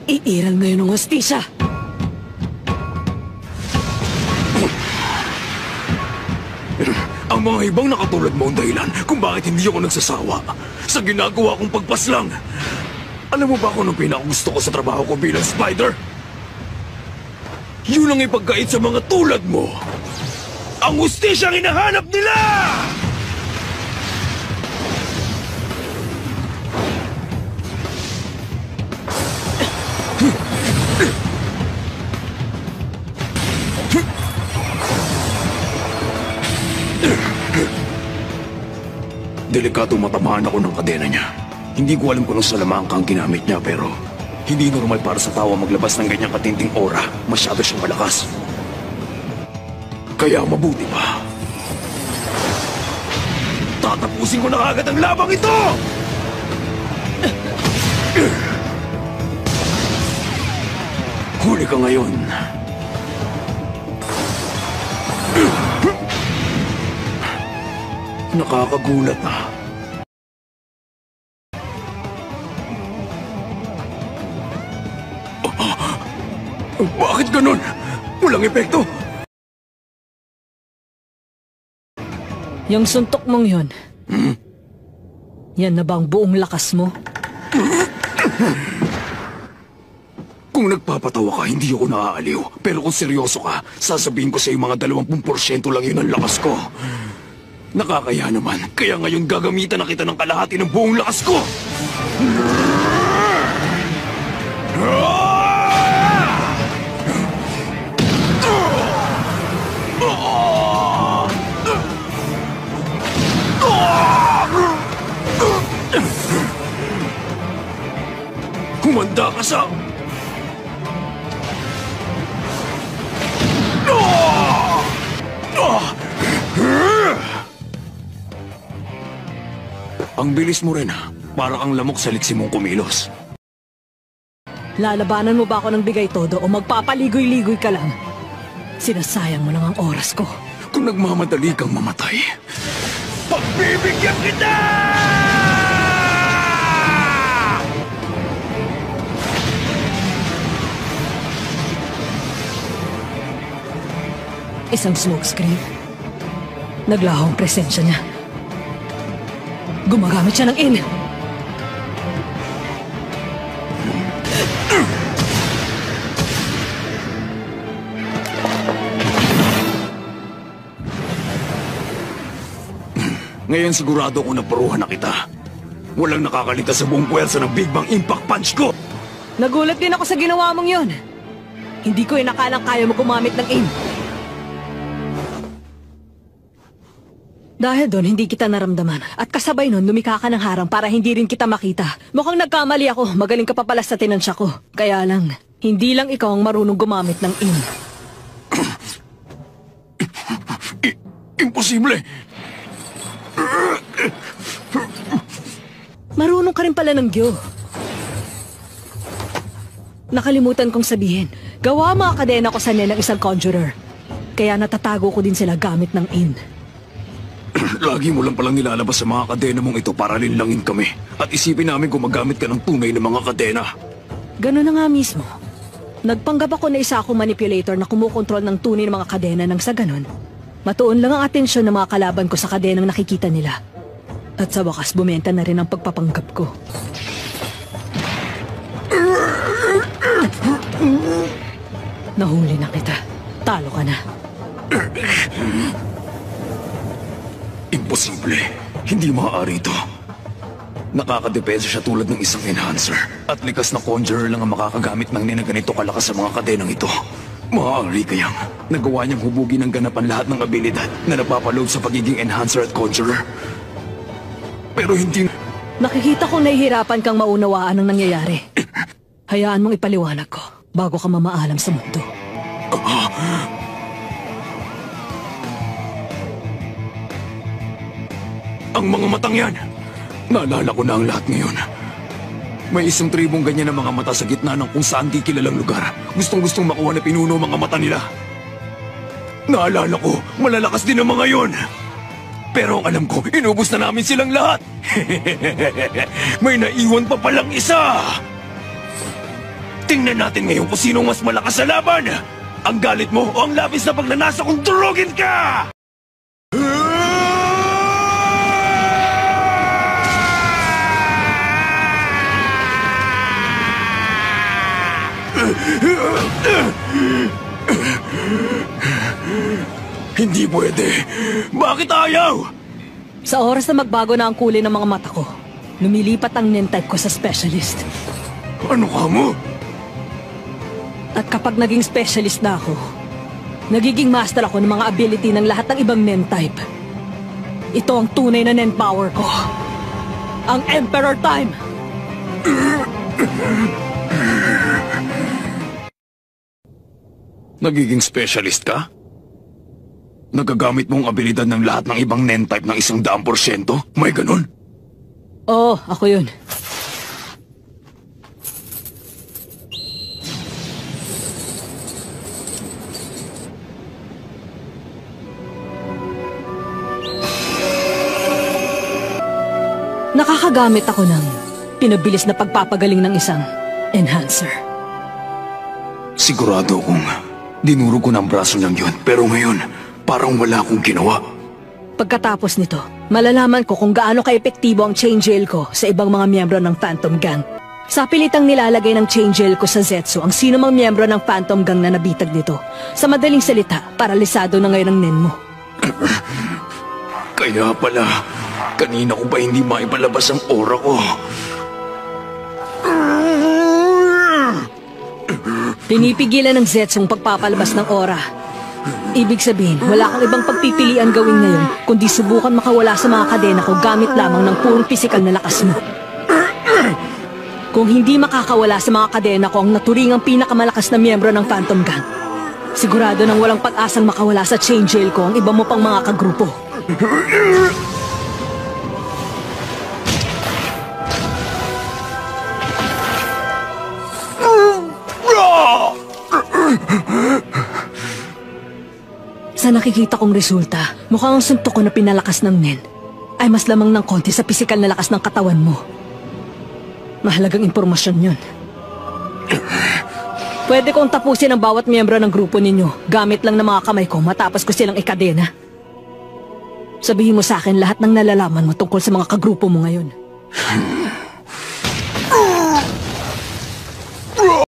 Iiral ngayon ng hostisya! Ang mga ibang nakatulad mo ang dahilan kung bakit hindi ako nagsasawa sa ginagawa kong pagpaslang. Alam mo ba kung anong pinakagusto ko sa trabaho ko bilang spider? Yun ang ipagkait sa mga tulad mo. Ang hustisya ang hinahanap nila! Delikado matamaan ako ng kadena niya. Hindi ko alam kung anong salamangka ang ginamit niya pero hindi normal para sa tao maglabas ng ganyang katinting aura. Masyado siyang malakas. Kaya mabuti pa. Tatapusin ko na agad ang labang ito! Huli ka ngayon. Nakakagulat na. Bakit ganun? Walang epekto. Yung suntok mong yun, yan na ba ang buong lakas mo? Kung nagpapatawa ka, hindi ako naaaliw. Pero kung seryoso ka, sasabihin ko sa iyo mga 20% lang yun ang lakas ko. Nakakaya naman, kaya ngayon gagamitan na kita ng kalahati ng buong lakas ko! Humanda ka sa... Ang bilis mo rin ha. Para kang lamok sa liksi mong kumilos. Lalabanan mo ba ako ng bigay todo o magpapaligoy-ligoy ka lang? Sinasayang mo lang ang oras ko. Kung nagmamadali kang mamatay, pagbibigyan kita! Isang smokescreen. Naglaho ang presensya niya. Gumagamit siya ng in. Ngayon sigurado ako na paruhan na kita. Walang nakakaligtas sa buong puwersa ng Big Bang Impact Punch ko! Nagulat din ako sa ginawa mong yun. Hindi ko inakalang kaya mo gumamit ng in. Dahil doon, hindi kita naramdaman. At kasabay nun, lumika ka ng harang para hindi rin kita makita. Mukhang nagkamali ako. Magaling ka pa pala sa tinansya ko. Kaya lang, hindi lang ikaw ang marunong gumamit ng in. Imposible! Marunong ka rin pala ng Gyo. Nakalimutan kong sabihin, gawa mga kadena ko sa ng isang conjurer. Kaya natatago ko din sila gamit ng in. Lagi mo lang palang nilalabas sa mga kadena mong ito para linlangin kami. At isipin namin kung magamit ka ng tunay na mga kadena. Ganun na nga mismo. Nagpanggap ako na isa akong manipulator na kumukontrol ng tunay na mga kadena nang sa ganun. Matuon lang ang atensyon ng mga kalaban ko sa kadenang nakikita nila. At sa wakas, bumenta na rin ang pagpapanggap ko. Nahuli na kita. Talo ka na. Imposible. Hindi maaari ito. Nakakadepensa siya tulad ng isang enhancer. At likas na conjurer lang ang makakagamit ng ninaganito kalakas sa mga kadenang ito. Maaari kayang nagawa niyang hubugin ng ganapan lahat ng abilidad na napapaloob sa pagiging enhancer at conjurer. Pero hindi... Nakikita kong nahihirapan kang maunawaan ang nangyayari. Hayaan mong ipaliwanag ko bago ka mamaalam sa mundo. Ang mga matang yan, naalala ko na ang lahat ngayon. May isang tribong ganyan na mga mata sa gitna ng kung saan di kilalang lugar. Gustong-gustong makuha na pinuno mga mata nila. Naalala ko, malalakas din ang mga yon. Pero ang alam ko, inubos na namin silang lahat. May naiwan pa palang isa. Tingnan natin ngayon kung sino mas malakas sa laban! Ang galit mo o ang labis na pagnanasa kung durugin ka! Hindi pwede. Bakit ayaw? Sa oras na magbago na ang kulay ng mga mata ko, lumilipat ang nen-type ko sa specialist. Ano ka mo? At kapag naging specialist na ako, nagiging master ako ng mga ability ng lahat ng ibang nen-type. Ito ang tunay na nen-power ko. Ang Emperor Time! Nagiging specialist ka? Nagagamit mo ang abilidad ng lahat ng ibang nen-type ng 100%? May ganun? Oo, ako yun. Nakakagamit ako ng pinabilis na pagpapagaling ng isang enhancer. Sigurado akong dinuro ko ng braso niyang yun, pero ngayon, parang wala akong ginawa. Pagkatapos nito, malalaman ko kung gaano ka-epektibo ang chain jail ko sa ibang mga miyembro ng Phantom Gang. Sa pilitang nilalagay ng chain jail ko sa Zetsu ang sino mang miyembro ng Phantom Gang na nabitag nito. Sa madaling salita, paralisado na ngayon ang nen mo. Kaya pala, kanina ko ba hindi maipalabas ang aura ko? Pinipigilan ng Zetsu ang pagpapalabas ng aura. Ibig sabihin, wala kang ibang pagpipilian gawin ngayon kundi subukan makawala sa mga kadena ko gamit lamang ng purong pisikal na lakas mo. Kung hindi makakawala sa mga kadena ko ang naturingang pinakamalakas na miyembro ng Phantom Gang, sigurado nang walang pag-asang makawala sa chain jail ko ang iba mo pang mga kagrupo. Sa nakikita kong resulta, mukhang ang suntok ko na pinalakas ng nen ay mas lamang ng konti sa pisikal na lakas ng katawan mo. Mahalagang impormasyon yun. Pwede kong tapusin ang bawat miyembro ng grupo ninyo gamit lang ng mga kamay ko matapos ko silang ikadena. Sabihin mo sa akin lahat ng nalalaman mo tungkol sa mga kagrupo mo ngayon.